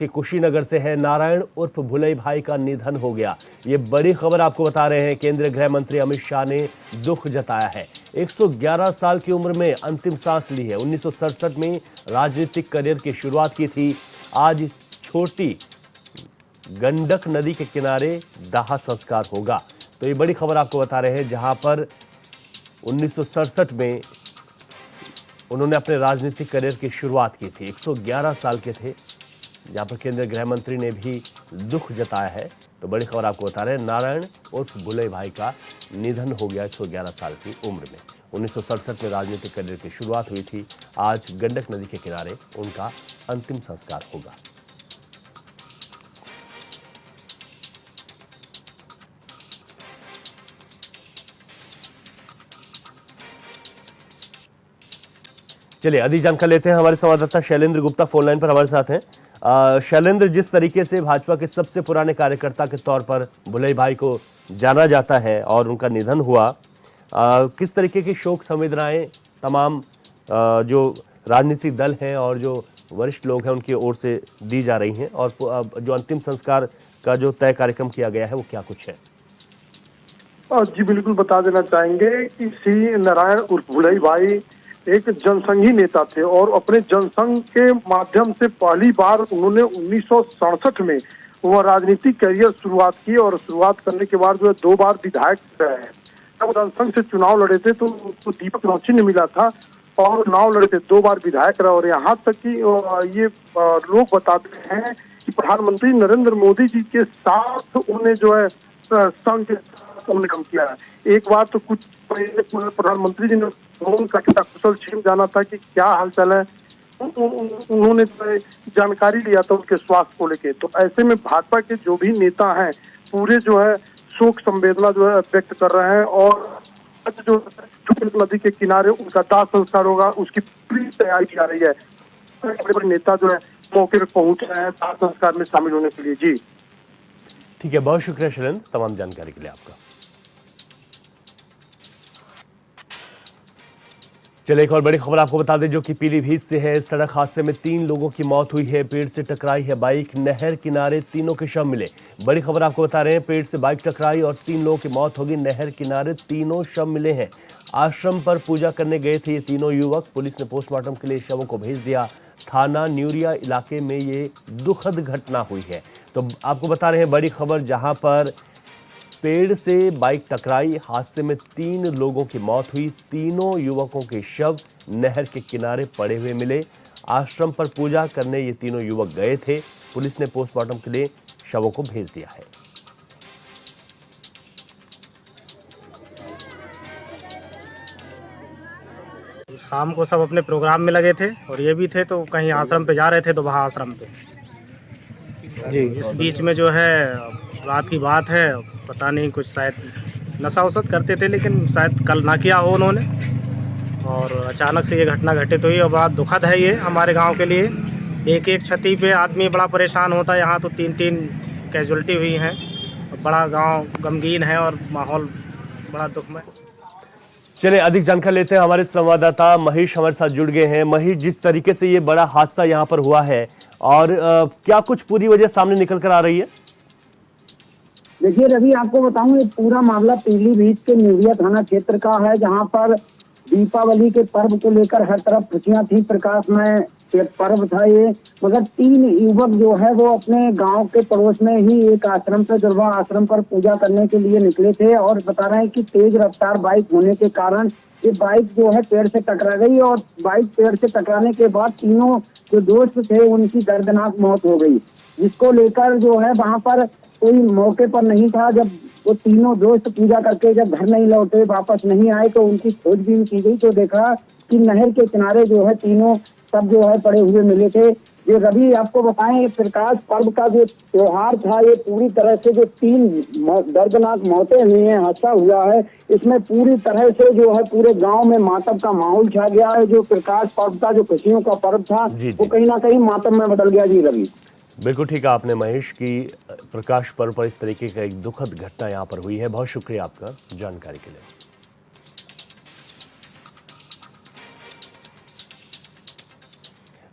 कि कुशीनगर से है। नारायण उर्फ भुलई भाई का निधन हो गया। ये बड़ी खबर आपको बता रहे हैं। केंद्रीय गृह मंत्री अमित शाह ने दुख जताया है। 111 साल की उम्र में अंतिम सांस ली है। 1967 में राजनीतिक करियर की शुरुआत की थी। आज छोटी गंडक नदी के किनारे दाह संस्कार होगा। तो ये बड़ी खबर आपको बता रहे हैं, जहां पर 1967 में उन्होंने अपने राजनीतिक करियर की शुरुआत की थी। 111 साल के थे, जहां पर केंद्रीय गृह मंत्री ने भी दुख जताया है। तो बड़ी खबर आपको बता रहे हैं, नारायण उर्फ भुलई भाई का निधन हो गया 111 साल की उम्र में। 1967 में राजनीतिक करियर की शुरुआत हुई थी। आज गंडक नदी के किनारे उनका अंतिम संस्कार होगा। चलिए अधिक जानकारी लेते हैं। हमारे संवाददाता शैलेंद्र गुप्ता फोन लाइन पर हमारे साथ हैं। शैलेंद्र, जिस तरीके से भाजपा के सबसे पुराने कार्यकर्ता के तौर पर भुलई भाई को जाना जाता है और उनका निधन हुआ, किस तरीके की शोक संवेदनाएं तमाम जो राजनीतिक दल हैं और जो वरिष्ठ लोग हैं उनकी ओर से दी जा रही हैं, और जो अंतिम संस्कार का जो तय कार्यक्रम किया गया है वो क्या कुछ है? जी बिल्कुल, बता देना चाहेंगे कि श्री नारायण उर्फ भुलई भाई एक जनसंघी नेता थे और अपने जनसंघ के माध्यम से पहली बार उन्होंने 1967 में वह राजनीतिक करियर शुरुआत की, और शुरुआत करने के बाद जो है 2 बार विधायक रहे। जब जनसंघ से चुनाव लड़े थे तो उनको दीपक रोशन ने मिला था और चुनाव लड़े थे, 2 बार विधायक रहे। और यहाँ तक कि ये लोग बताते हैं कि प्रधानमंत्री नरेंद्र मोदी जी के साथ उन्हें जो है संघ के उन्होंने काम किया है। एक बार तो कुछ पहले प्रधानमंत्री जी ने फोन करके कुशल छीन जाना था कि क्या हालचाल है, उन्होंने जानकारी लिया था उनके स्वास्थ्य को लेके। तो ऐसे में भाजपा के जो भी नेता हैं पूरे जो है शोक संवेदना जो है व्यक्त कर रहे हैं, और जो नदी के किनारे उनका दाह संस्कार होगा उसकी पूरी तैयारी की जा रही है। बड़े बड़े नेता जो है मौके पर पहुंच रहे हैं दाह संस्कार में शामिल होने के लिए। जी ठीक है, बहुत शुक्रिया शैलेंद्र तमाम जानकारी के लिए आपका। चलिए एक और बड़ी खबर आपको बता दें जो कि पीलीभीत से है। सड़क हादसे में 3 लोगों की मौत हुई है। पेड़ से टकराई है बाइक, नहर किनारे तीनों के शव मिले। बड़ी खबर आपको बता रहे हैं, पेड़ से बाइक टकराई और 3 लोगों की मौत होगी। नहर किनारे तीनों शव मिले हैं। आश्रम पर पूजा करने गए थे ये तीनों युवक। पुलिस ने पोस्टमार्टम के लिए शवों को भेज दिया। थाना न्यूरिया इलाके में ये दुखद घटना हुई है। तो आपको बता रहे हैं बड़ी खबर, जहां पर पेड़ से बाइक टकराई, हादसे में 3 लोगों की मौत हुई। तीनों युवकों के शव नहर के किनारे पड़े हुए मिले। आश्रम पर पूजा करने ये तीनों युवक गए थे। पुलिस ने पोस्टमार्टम के लिए शवों को भेज दिया है। शाम को सब अपने प्रोग्राम में लगे थे और ये भी थे, तो कहीं आश्रम पे जा रहे थे तो वहाँ आश्रम पे जी इस बीच में जो है रात की बात है, पता नहीं कुछ शायद नशा वसत करते थे, लेकिन शायद कल ना किया हो उन्होंने, और अचानक से ये घटना घटित हुई। और बड़ा दुखद है ये हमारे गांव के लिए। एक एक क्षति पे आदमी बड़ा परेशान होता है। यहाँ तो 3-3 कैजुअल्टी हुई हैं। बड़ा गांव गमगीन है और माहौल बड़ा दुखमय। चलिए अधिक जानकारी लेते हैं। हमारे संवाददाता महेश हमारे साथ जुड़ गए हैं। महेश, जिस तरीके से ये बड़ा हादसा यहाँ पर हुआ है, और क्या कुछ पूरी वजह सामने निकल कर आ रही है? देखिए रवि, आपको बताऊं ये पूरा मामला पीलीभीत के न्यूरिया थाना क्षेत्र का है, जहां पर दीपावली के पर्व को लेकर हर तरफ खुशियां थी, प्रकाशमय पर्व था ये। मगर 3 युवक जो है वो अपने गांव के पड़ोस में ही एक आश्रम पे दुर्वा आश्रम पर पूजा करने के लिए निकले थे, और बता रहे हैं कि तेज रफ्तार बाइक होने के कारण ये बाइक जो है पेड़ से टकरा गई, और बाइक पेड़ से टकराने के बाद तीनों जो दोस्त थे उनकी दर्दनाक मौत हो गई, जिसको लेकर जो है वहां पर कोई मौके पर नहीं था। जब वो तीनों दोस्त पूजा करके जब घर नहीं लौटे, वापस नहीं आए, तो उनकी खोजबीन की गई तो देखा कि नहर के किनारे जो है तीनों सब जो है पड़े हुए मिले थे। ये रवि आपको बताएं, प्रकाश पर्व का जो त्योहार था ये पूरी तरह से जो 3 दर्दनाक मौतें हुई हैं, हादसा हुआ है, इसमें पूरी तरह से जो है पूरे गांव में मातम का माहौल छा गया है। जो प्रकाश पर्व का जो खुशियों का पर्व था वो कहीं ना कहीं मातम में बदल गया। जी रवि, बिल्कुल ठीक है आपने महेश की प्रकाश पर्व पर इस तरीके का एक दुखद घटना यहाँ पर हुई है। बहुत शुक्रिया आपका जानकारी के लिए।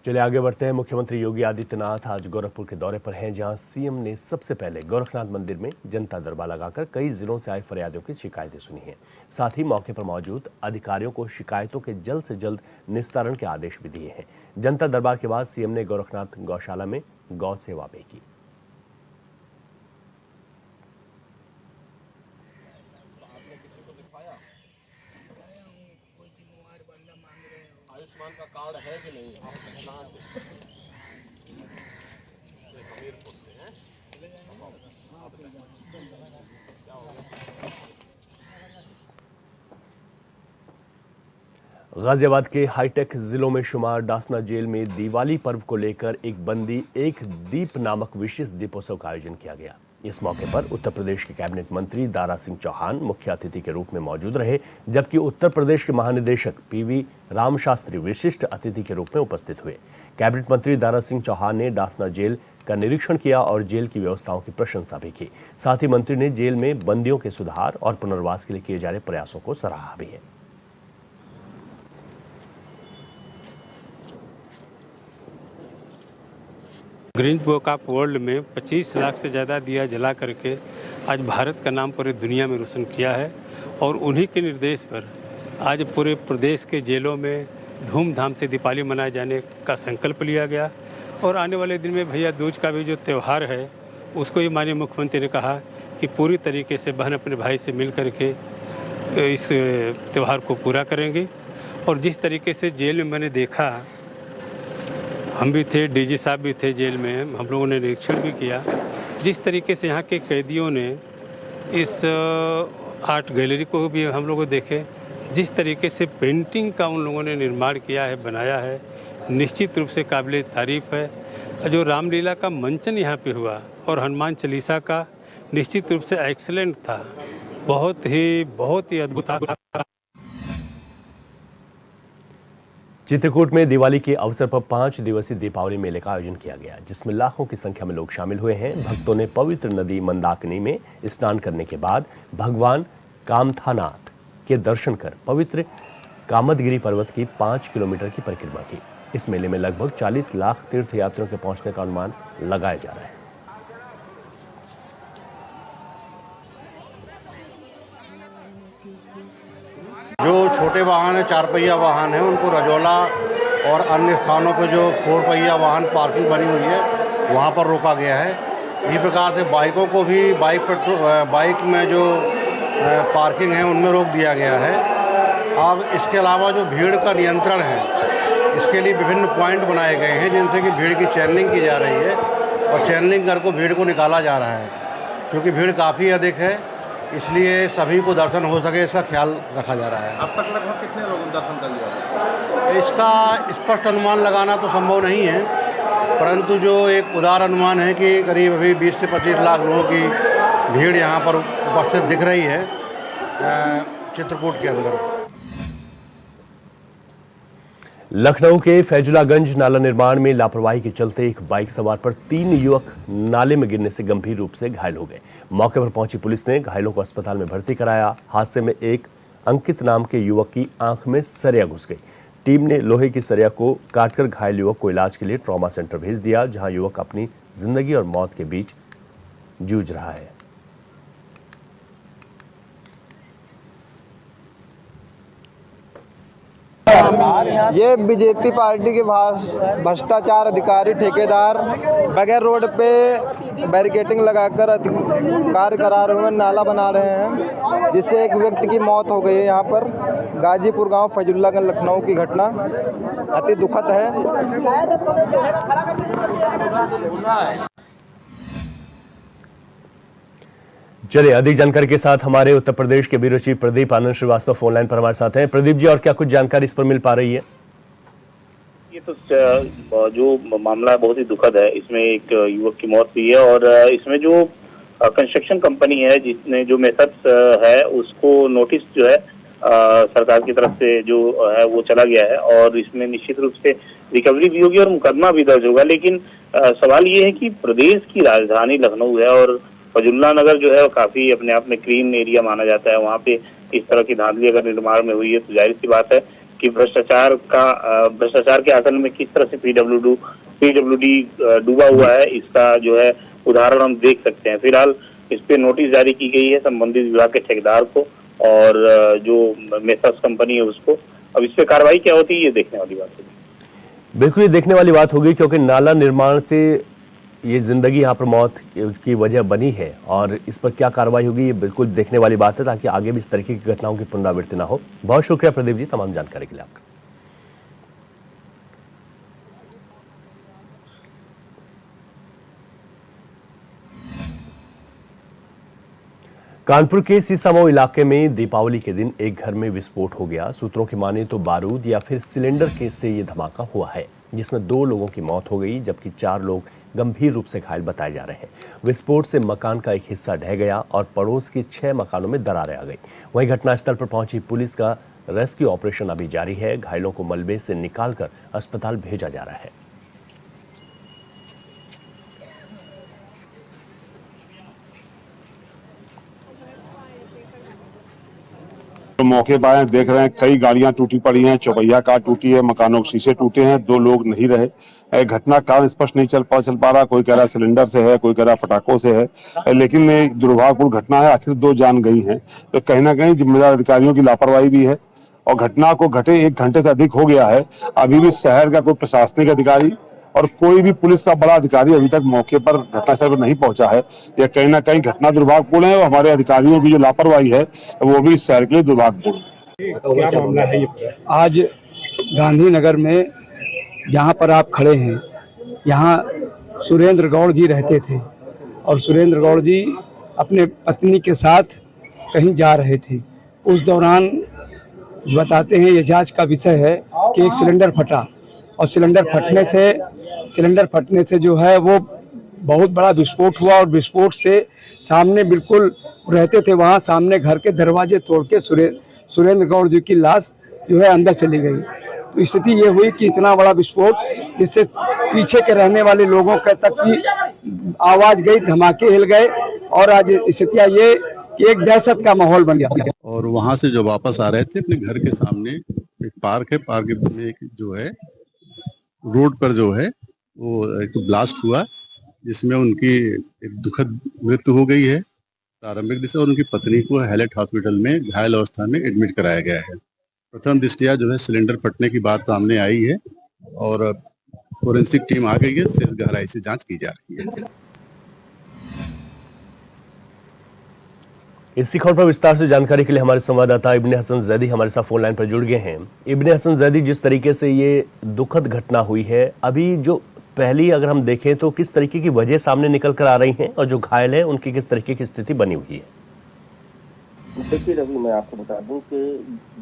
चलिए आगे बढ़ते हैं। मुख्यमंत्री योगी आदित्यनाथ आज गोरखपुर के दौरे पर हैं, जहां सीएम ने सबसे पहले गोरखनाथ मंदिर में जनता दरबार लगाकर कई जिलों से आए फरियादियों की शिकायतें सुनी हैं। साथ ही मौके पर मौजूद अधिकारियों को शिकायतों के जल्द से जल्द निस्तारण के आदेश भी दिए हैं। जनता दरबार के बाद सीएम ने गोरखनाथ गौशाला में गौ सेवा भी की। आयुष्मान का कार्ड है कि नहीं? कहाँ से? हमीरपुर से हैं? गाजियाबाद के हाईटेक जिलों में शुमार डासना जेल में दिवाली पर्व को लेकर एक बंदी एक दीप नामक विशेष दीपोत्सव का आयोजन किया गया। इस मौके पर उत्तर प्रदेश के कैबिनेट मंत्री दारा सिंह चौहान मुख्य अतिथि के रूप में मौजूद रहे, जबकि उत्तर प्रदेश के महानिदेशक पीवी राम शास्त्री विशिष्ट अतिथि के रूप में उपस्थित हुए। कैबिनेट मंत्री दारा सिंह चौहान ने डासना जेल का निरीक्षण किया और जेल की व्यवस्थाओं की प्रशंसा भी की। साथ ही मंत्री ने जेल में बंदियों के सुधार और पुनर्वास के लिए किए जा रहे प्रयासों को सराहा भी है। ग्रीन बुक ऑफ वर्ल्ड में 25 लाख से ज़्यादा दिया जला करके आज भारत का नाम पूरी दुनिया में रोशन किया है। और उन्हीं के निर्देश पर आज पूरे प्रदेश के जेलों में धूमधाम से दीपावली मनाए जाने का संकल्प लिया गया। और आने वाले दिन में भैया दूज का भी जो त्यौहार है उसको ही माननीय मुख्यमंत्री ने कहा कि पूरी तरीके से बहन अपने भाई से मिल करके इस त्यौहार को पूरा करेंगे। और जिस तरीके से जेल में मैंने देखा, हम भी थे, डीजी साहब भी थे जेल में, हम लोगों ने निरीक्षण भी किया, जिस तरीके से यहाँ के कैदियों ने इस आर्ट गैलरी को भी हम लोग देखे, जिस तरीके से पेंटिंग का उन लोगों ने निर्माण किया है, बनाया है, निश्चित रूप से काबिल तारीफ़ है। जो रामलीला का मंचन यहाँ पे हुआ और हनुमान चालीसा का निश्चित रूप से एक्सीलेंट था, बहुत ही अद्भुत था। चित्रकूट में दिवाली के अवसर पर 5 दिवसीय दीपावली मेले का आयोजन किया गया, जिसमें लाखों की संख्या में लोग शामिल हुए हैं। भक्तों ने पवित्र नदी मंदाकिनी में स्नान करने के बाद भगवान कामथानाथ के दर्शन कर पवित्र कामदगिरी पर्वत की 5 किलोमीटर की परिक्रमा की। इस मेले में लगभग 40 लाख तीर्थयात्रियों के पहुंचने का अनुमान लगाया जा रहा है। जो छोटे वाहन है, 4 पहिया वाहन है, उनको रजौला और अन्य स्थानों पर जो 4 पहिया वाहन पार्किंग बनी हुई है वहाँ पर रोका गया है। इसी प्रकार से बाइकों को भी बाइक में जो पार्किंग है उनमें रोक दिया गया है। अब इसके अलावा जो भीड़ का नियंत्रण है, इसके लिए विभिन्न पॉइंट बनाए गए हैं, जिनसे कि भीड़ की चैनलिंग की जा रही है और चैनलिंग कर को भीड़ को निकाला जा रहा है। क्योंकि भीड़ काफ़ी अधिक है, इसलिए सभी को दर्शन हो सके इसका ख्याल रखा जा रहा है। अब तक लगभग कितने लोगों ने दर्शन कर लिया? इसका स्पष्ट अनुमान लगाना तो संभव नहीं है, परंतु जो एक उदार अनुमान है कि करीब अभी 20 से 25 लाख लोगों की भीड़ यहाँ पर उपस्थित दिख रही है चित्रकूट के अंदर। लखनऊ के फैजुलागंज नाला निर्माण में लापरवाही के चलते एक बाइक सवार पर 3 युवक नाले में गिरने से गंभीर रूप से घायल हो गए। मौके पर पहुंची पुलिस ने घायलों को अस्पताल में भर्ती कराया। हादसे में एक अंकित नाम के युवक की आंख में सरिया घुस गई। टीम ने लोहे की सरिया को काटकर घायल युवक को इलाज के लिए ट्रॉमा सेंटर भेज दिया, जहां युवक अपनी जिंदगी और मौत के बीच जूझ रहा है। ये बीजेपी पार्टी के भ्रष्टाचार अधिकारी ठेकेदार बगैर रोड पे बैरिकेटिंग लगाकर कार्य करा रहे हैं, नाला बना रहे हैं, जिससे एक व्यक्ति की मौत हो गई है। यहाँ पर गाजीपुर गांव फैजुल्लागंज लखनऊ की घटना अति दुखद है। चलिए अधिक जानकारी के साथ हमारे उत्तर प्रदेश के ब्यूरो चीफ प्रदीप आनंद श्रीवास्तव फोन लाइन पर हमारे साथ हैं। प्रदीप जी, और क्या कुछ जानकारी इस पर मिल पा रही है? ये तो जो मामला है बहुत ही दुखद है। इसमें एक युवक की मौत हुई है और इसमें जो कंस्ट्रक्शन कंपनी है जिसने जो मेथड्स है उसको नोटिस जो है सरकार की तरफ से जो है वो चला गया है और इसमें निश्चित रूप से रिकवरी भी होगी और मुकदमा भी दर्ज होगा। लेकिन सवाल ये है कि प्रदेश की राजधानी लखनऊ है और फैजुल्ला नगर जो है वो काफी अपने आप में क्लीन एरिया माना जाता है। वहाँ पे इस तरह की धांधली अगर निर्माण में हुई है तो जाहिर सी बात है कि भ्रष्टाचार के आंकलन में किस तरह से पीडब्ल्यूडी डूबा हुआ है, इसका जो है उदाहरण हम देख सकते हैं। फिलहाल इस पे नोटिस जारी की गई है संबंधित विभाग के ठेकेदार को और जो मेसर्स कंपनी है उसको। अब इस पे कार्रवाई क्या होती है ये देखने वाली बात है। बिल्कुल ये देखने वाली बात होगी, क्योंकि नाला निर्माण से ये जिंदगी यहाँ पर मौत की वजह बनी है और इस पर क्या कार्रवाई होगी ये बिल्कुल देखने वाली बात है, ताकि आगे भी इस तरीके की घटनाओं की पुनरावृत्ति ना हो। बहुत शुक्रिया प्रदीप जी तमाम जानकारी के लिए आपका। कानपुर के सीसामऊ इलाके में दीपावली के दिन एक घर में विस्फोट हो गया। सूत्रों की माने तो बारूद या फिर सिलेंडर के से ये धमाका हुआ है, जिसमें 2 लोगों की मौत हो गई जबकि 4 लोग गंभीर रूप से घायल बताए जा रहे हैं। विस्फोट से मकान का एक हिस्सा ढह गया और पड़ोस के 6 मकानों में दरारें आ गई। वहीं घटनास्थल पर पहुंची पुलिस का रेस्क्यू ऑपरेशन अभी जारी है। घायलों को मलबे से निकालकर अस्पताल भेजा जा रहा है। तो मौके पर देख रहे हैं कई गाड़ियां टूटी पड़ी हैं, चौपहिया कार टूटी है, मकानों के शीशे टूटे हैं, 2 लोग नहीं रहे। घटना कारण स्पष्ट नहीं चल पा रहा, कोई कह रहा सिलेंडर से है, कोई कह रहा पटाखों से है, लेकिन दुर्भाग्यपूर्ण घटना है। आखिर 2 जान गई हैं, तो कहीं ना कहीं जिम्मेदार अधिकारियों की लापरवाही भी है और घटना को घटे 1 घंटे से अधिक हो गया है। अभी भी शहर का कोई प्रशासनिक अधिकारी और कोई भी पुलिस का बड़ा अधिकारी अभी तक मौके पर घटनास्थल पर नहीं पहुंचा है। यह कहीं ना कहीं घटना दुर्भाग्यपूर्ण है और हमारे अधिकारियों की जो लापरवाही है वो भी शहर के लिए दुर्भाग्यपूर्ण है। क्या मामला है ये? आज गांधीनगर में जहां पर आप खड़े हैं, यहाँ सुरेंद्र गौड़ जी रहते थे और सुरेंद्र गौड़ जी अपने पत्नी के साथ कहीं जा रहे थे। उस दौरान बताते हैं, ये जांच का विषय है कि एक सिलेंडर फटा और सिलेंडर फटने से जो है वो बहुत बड़ा विस्फोट हुआ और विस्फोट से सामने बिल्कुल रहते थे वहाँ सामने घर के दरवाजे तोड़ के सुरेंद्र गौड़ जी की लाश जो है अंदर चली गई। तो स्थिति ये हुई कि इतना बड़ा विस्फोट जिससे पीछे के रहने वाले लोगों के तक की आवाज गई, धमाके हिल गए और आज स्थितियाँ ये कि एक दहशत का माहौल बन गया। और वहाँ से जो वापस आ रहे थे अपने घर के सामने एक पार्क है, पार्क में एक जो है रोड पर जो है वो एक ब्लास्ट हुआ जिसमें उनकी एक दुखद मृत्यु हो गई है प्रारंभिक दृष्टि, और उनकी पत्नी को हैलेट हॉस्पिटल में घायल अवस्था में एडमिट कराया गया है। प्रथम दृष्टया जो है सिलेंडर फटने की बात सामने आई है और फोरेंसिक टीम आ गई है, शेष गहराई से जांच की जा रही है। इसी खबर पर विस्तार से जानकारी के लिए हमारे संवाददाता इब्ने हसन जैदी हमारे साथ फोन लाइन पर जुड़ गए हैं। इब्ने हसन जैदी, जिस तरीके से ये दुखद घटना हुई है, अभी जो पहली अगर हम देखें तो किस तरीके की वजह सामने निकल कर आ रही हैं और जो घायल है उनकी किस तरीके की स्थिति बनी हुई है? देखिए रवि, मैं आपको बता दूं कि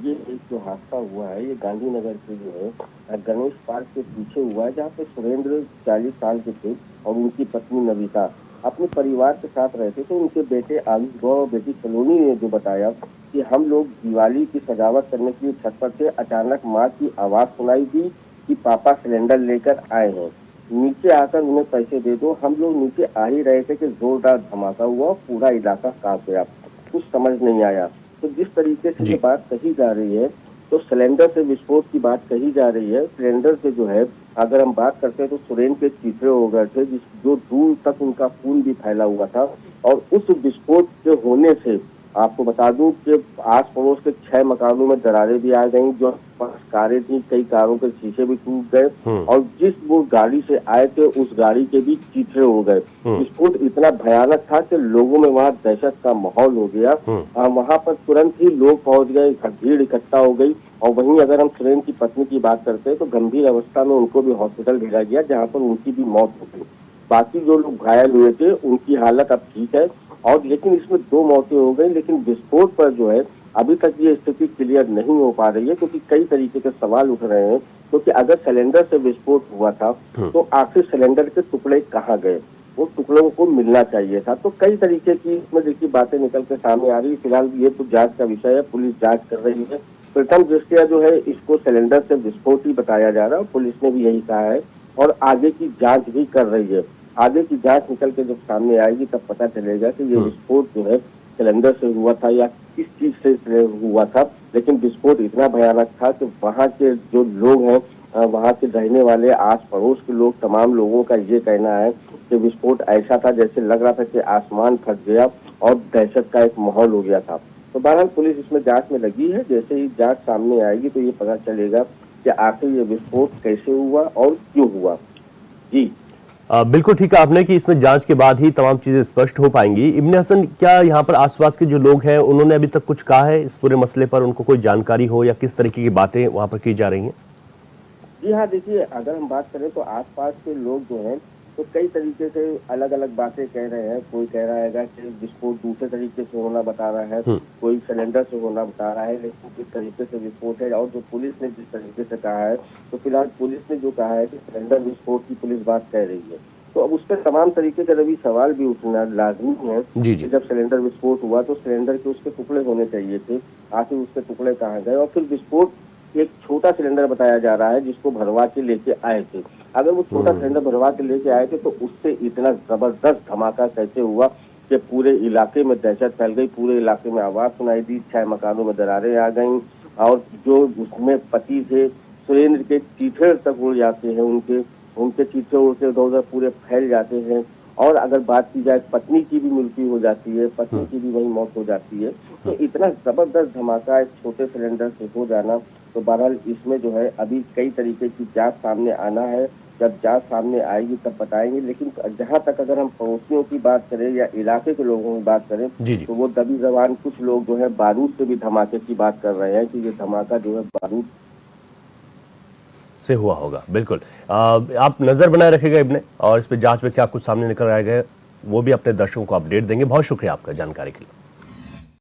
ये एक जो हादसा हुआ है ये गांधीनगर के जो है गणेश पार्क के पीछे हुआ है, जहाँ पे सुरेंद्र 40 साल के थे और उनकी पत्नी नविता अपने परिवार के साथ रहते थे। उनके बेटे आयुष गौड़ और बेटी सलोनी ने जो बताया कि हम लोग दिवाली की सजावट करने के लिए छत पर थे, अचानक माँ की आवाज सुनाई दी कि पापा सिलेंडर लेकर आए हैं, नीचे आकर उन्हें पैसे दे दो। हम लोग नीचे आ ही रहे थे कि जोरदार धमाका हुआ, पूरा इलाका कांप गया, कुछ समझ नहीं आया। तो जिस तरीके से ये बात कही जा रही है तो सिलेंडर से विस्फोट की बात कही जा रही है। सिलेंडर से जो है अगर हम बात करते हैं तो सुरेंद्र के चीथड़े हो गए थे, जो दूर तक उनका खून भी फैला हुआ था। और उस विस्फोट के होने से आपको बता दूं कि आस पड़ोस के 6 मकानों में दरारें भी आ गई, जो कारें थी कई कारों के शीशे भी टूट गए और जिस वो गाड़ी से आए थे उस गाड़ी के भी चीथड़े हो गए। विस्फोट इतना भयानक था कि लोगों में वहाँ दहशत का माहौल हो गया। वहाँ पर तुरंत ही लोग पहुंच गए, भीड़ इकट्ठा हो गई। और वहीं अगर हम सुरेंद्र की पत्नी की बात करते हैं तो गंभीर अवस्था में उनको भी हॉस्पिटल भेजा गया, जहाँ पर उनकी भी मौत हो गई। बाकी जो लोग घायल हुए थे उनकी हालत अब ठीक है और लेकिन इसमें 2 मौतें हो गई। लेकिन विस्फोट पर जो है अभी तक ये स्थिति क्लियर नहीं हो पा रही है, क्योंकि कई तरीके के सवाल उठ रहे हैं। क्योंकि अगर सिलेंडर से विस्फोट हुआ था तो आखिर सिलेंडर के टुकड़े कहाँ गए, वो टुकड़ों को मिलना चाहिए था। तो कई तरीके की इसमें देखिए बातें निकल के सामने आ रही है। फिलहाल ये तो जांच का विषय है, पुलिस जांच कर रही है। प्रथम दृष्टया जो है इसको सिलेंडर से विस्फोट ही बताया जा रहा है, पुलिस ने भी यही कहा है और आगे की जांच भी कर रही है। आगे की जांच निकल के जब सामने आएगी तब पता चलेगा कि ये विस्फोट जो है सिलेंडर से हुआ था या इस चीज से हुआ था। लेकिन विस्फोट इतना भयानक था कि वहाँ के जो लोग हैं, वहाँ के रहने वाले आस पड़ोस के लोग, तमाम लोगों का ये कहना है कि विस्फोट ऐसा था जैसे लग रहा था कि आसमान फट गया और दहशत का एक माहौल हो गया था। तो बहरहाल पुलिस इसमें जांच में लगी है। जैसे ही जांच सामने आएगी तो ये पता चलेगा कि आखिर ये विस्फोट कैसे हुआ और क्यों हुआ। जी बिल्कुल ठीक है आपने कि इसमें जांच के बाद ही तमाम चीजें स्पष्ट हो पाएंगी। इब्ने हसन, क्या यहाँ पर आसपास के जो लोग हैं उन्होंने अभी तक कुछ कहा है इस पूरे मसले पर? उनको कोई जानकारी हो या किस तरीके की बातें वहाँ पर की जा रही हैं? जी हाँ, देखिए अगर हम बात करें तो आसपास के लोग जो हैं तो कई तरीके से अलग अलग बातें कह रहे हैं। कोई कह रहा है कि विस्फोट दूसरे तरीके से होना बता रहा है, कोई सिलेंडर से होना बता रहा है, लेकिन किस तरीके से विस्फोट है। और जो पुलिस ने जिस तरीके से कहा है, तो फिलहाल पुलिस ने जो कहा है कि सिलेंडर विस्फोट की पुलिस बात कह रही है। तो अब उस पर तमाम तरीके के रवि सवाल भी उठना लाजमी है कि जब सिलेंडर विस्फोट हुआ तो सिलेंडर के उसके टुकड़े होने चाहिए थे, आखिर उसके टुकड़े कहाँ गए। और फिर विस्फोट एक छोटा सिलेंडर बताया जा रहा है जिसको भरवा के लेके आए थे। अगर वो छोटा सिलेंडर भरवा के लेके आए थे तो उससे इतना जबरदस्त धमाका कैसे हुआ कि पूरे इलाके में दहशत फैल गई, पूरे इलाके में आवाज सुनाई दी, 6 मकानों में दरारें आ गईं और जो उसमें पति थे सुरेंद्र के चीथड़े तक उड़ जाते हैं, उनके चीथड़े उड़ते उधर पूरे फैल जाते हैं। और अगर बात की जाए पत्नी की भी मृत्यु हो जाती है, पत्नी की भी वही मौत हो जाती है। तो इतना जबरदस्त धमाका एक छोटे सिलेंडर से हो जाना, तो बहरहाल इसमें जो है अभी कई तरीके की जांच सामने आना है। जब जांच सामने आएगी तब बताएंगे। लेकिन जहां तक अगर हम पड़ोसियों की बात करें या इलाके के लोगों की बात करें तो वो दबी जबान कुछ लोग जो है बारूद से भी धमाके की बात कर रहे हैं कि ये धमाका जो है बारूद से हुआ होगा। बिल्कुल आप नजर बनाए रखेगा इब्ने, और इस पे जांच में क्या कुछ सामने निकल आएगा वो भी अपने दर्शकों को अपडेट देंगे। बहुत शुक्रिया आपका जानकारी के लिए।